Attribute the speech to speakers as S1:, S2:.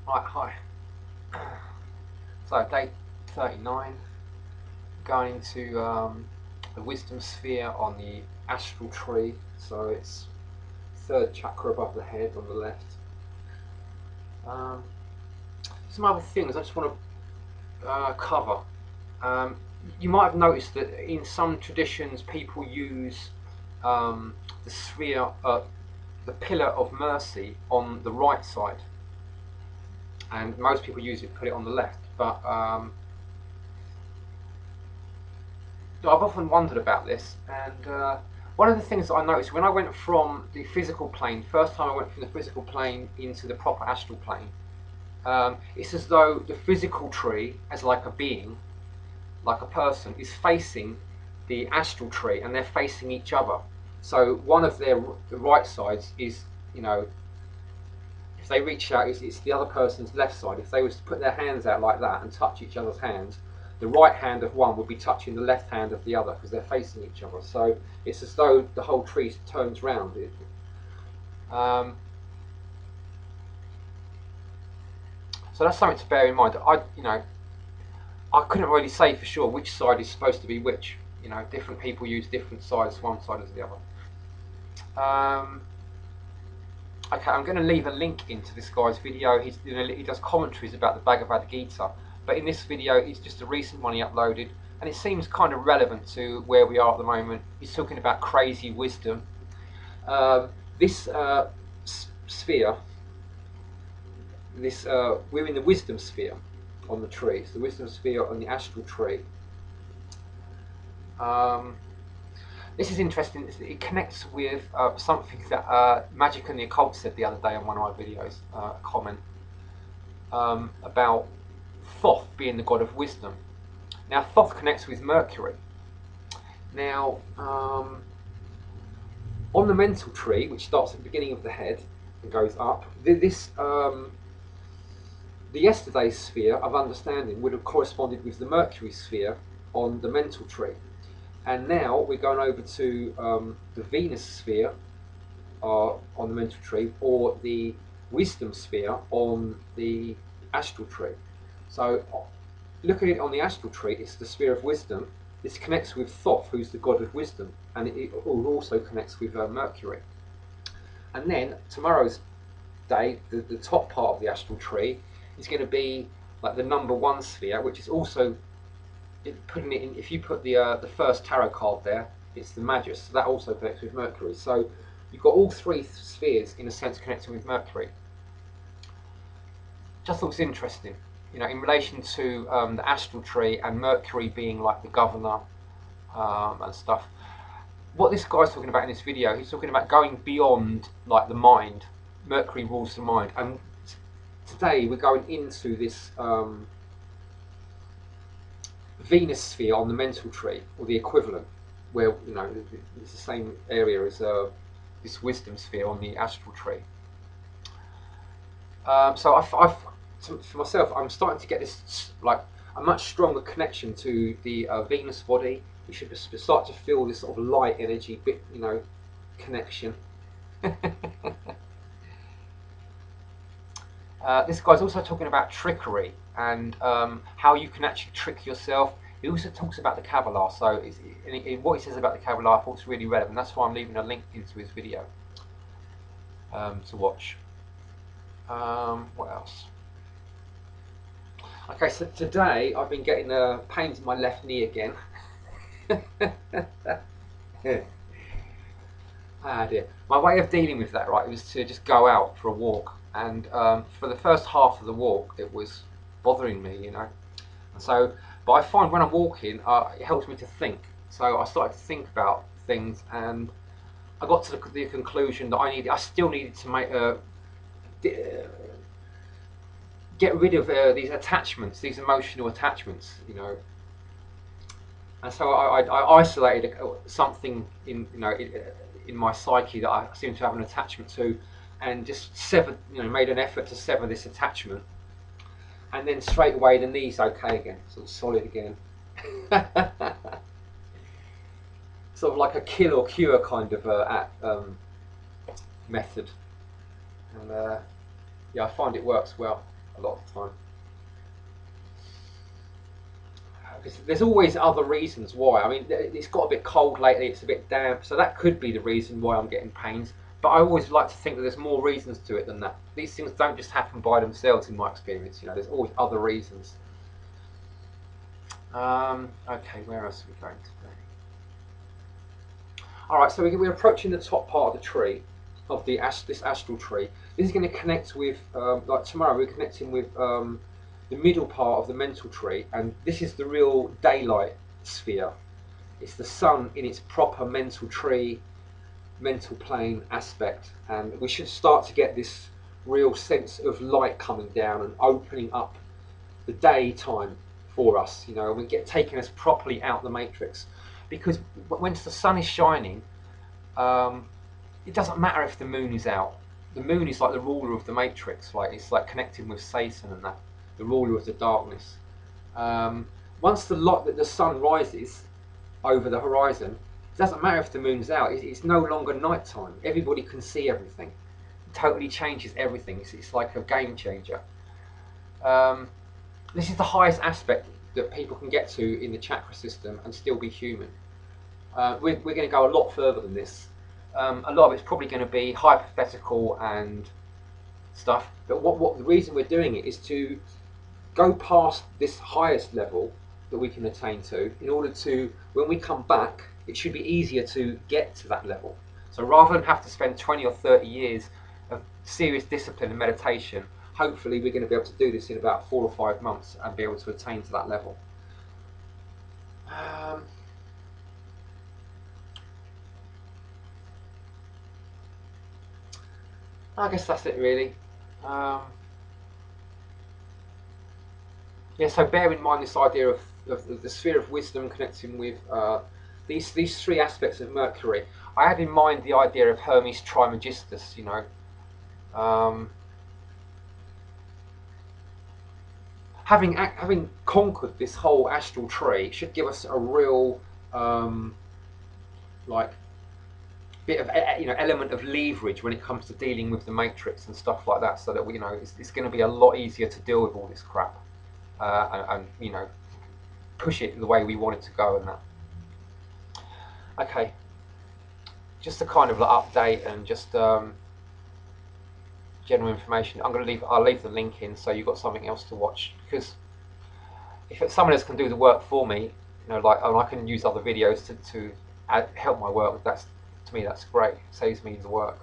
S1: Right, hi. So, day 39, going into the wisdom sphere on the astral tree. So, it's third chakra above the head on the left. Um, some other things I just want to cover. Um, you might have noticed that in some traditions, people use the sphere, the pillar of mercy on the right side, and most people use it, put it on the left. But I've often wondered about this, and one of the things that I noticed when I went from the physical plane, first time I went from the physical plane into the proper astral plane, it's as though the physical tree, as like a being, like a person, is facing the astral tree, and they're facing each other. So one of the right sides is, you know, if they reach out, it's the other person's left side. If they was to put their hands out like that and touch each other's hands, the right hand of one would be touching the left hand of the other because they're facing each other. So it's as though the whole tree turns round. Um, so that's something to bear in mind. I couldn't really say for sure which side is supposed to be which. Different people use different sides, one side as the other. Okay, I'm going to leave a link into this guy's video. He does commentaries about the Bhagavad Gita, but in this video, it's just a recent one he uploaded, and it seems kind of relevant to where we are at the moment. He's talking about crazy wisdom. This sphere, we're in the wisdom sphere on the tree. It's the wisdom sphere on the astral tree. This is interesting. It connects with something that Magic and the Occult said the other day on one of my videos, a comment about Thoth being the god of wisdom. Now, Thoth connects with Mercury. Now, on the mental tree, which starts at the beginning of the head and goes up, the yesterday sphere of understanding would have corresponded with the Mercury sphere on the mental tree. And now we're going over to the Venus sphere on the mental tree, or the wisdom sphere on the astral tree. So looking at it on the astral tree, it's the sphere of wisdom. This connects with Thoth, who's the god of wisdom, and it also connects with Mercury. And then tomorrow's day, the top part of the astral tree is going to be like the number one sphere, which is also putting it in. If you put the first tarot card there, it's the Magus. So that also connects with Mercury. So you've got all three spheres in a sense connecting with Mercury. Just thought it was interesting, in relation to the astral tree and Mercury being like the governor and stuff. What this guy's talking about in this video, he's talking about going beyond like the mind. Mercury rules the mind, and today we're going into this Venus sphere on the mental tree, or the equivalent, where it's the same area as this wisdom sphere on the astral tree. So for myself, I'm starting to get this like a much stronger connection to the Venus body. You should start to feel this sort of light energy bit, connection. This guy's also talking about trickery and how you can actually trick yourself. He also talks about the Kabbalah, so what he says about the Kabbalah I thought was really relevant. That's why I'm leaving a link into his video to watch. What else? Okay, so today I've been getting pains in my left knee again. Ah dear. My way of dealing with that, right, was to just go out for a walk, and for the first half of the walk, it was bothering me, And so, but I find when I'm walking, it helps me to think. So I started to think about things, and I got to the conclusion that I still needed to get rid of these attachments, these emotional attachments, And so I isolated something in my psyche that I seem to have an attachment to, and just severed, made an effort to sever this attachment, and then straight away the knee's okay again, sort of solid again. Sort of like a kill or cure kind of method, and yeah, I find it works well. a lot of the time. There's always other reasons why. I mean, it's got a bit cold lately, it's a bit damp, so that could be the reason why I'm getting pains. But I always like to think that there's more reasons to it than that. These things don't just happen by themselves, in my experience. You know, there's always other reasons. Okay, where else are we going today? All right, so we're approaching the top part of the tree, of this astral tree. This is going to connect with, like tomorrow, we're connecting with the middle part of the mental tree, and this is the real daylight sphere. It's the sun in its proper mental tree, mental plane aspect, and we should start to get this real sense of light coming down and opening up the daytime for us, you know, and we get taking us properly out the matrix. Because when the sun is shining, it doesn't matter if the moon is out. The moon is like the ruler of the matrix, like it's like connecting with Satan and that, the ruler of the darkness. Once the sun rises over the horizon, it doesn't matter if the moon's out. It's no longer nighttime. Everybody can see everything. It totally changes everything. It's like a game changer. This is the highest aspect that people can get to in the chakra system and still be human. We're going to go a lot further than this. A lot of it's probably going to be hypothetical and stuff, but what the reason we're doing it is to go past this highest level that we can attain to, in order to, when we come back, it should be easier to get to that level. So rather than have to spend 20 or 30 years of serious discipline and meditation, hopefully we're going to be able to do this in about 4 or 5 months and be able to attain to that level. I guess that's it really. Yeah, so bear in mind this idea of the sphere of wisdom connecting with these three aspects of Mercury. I had in mind the idea of Hermes Trismegistus, you know. Having conquered this whole astral tree should give us a real like bit of, you know, element of leverage when it comes to dealing with the matrix and stuff like that, so that we, you know, it's going to be a lot easier to deal with all this crap and you know, push it the way we want it to go and that. Okay, just a kind of like update and just general information. I'll leave the link in so you've got something else to watch, because if someone else can do the work for me, you know, like, and I can use other videos to help my work, that's, to me, that's great. It saves me the work.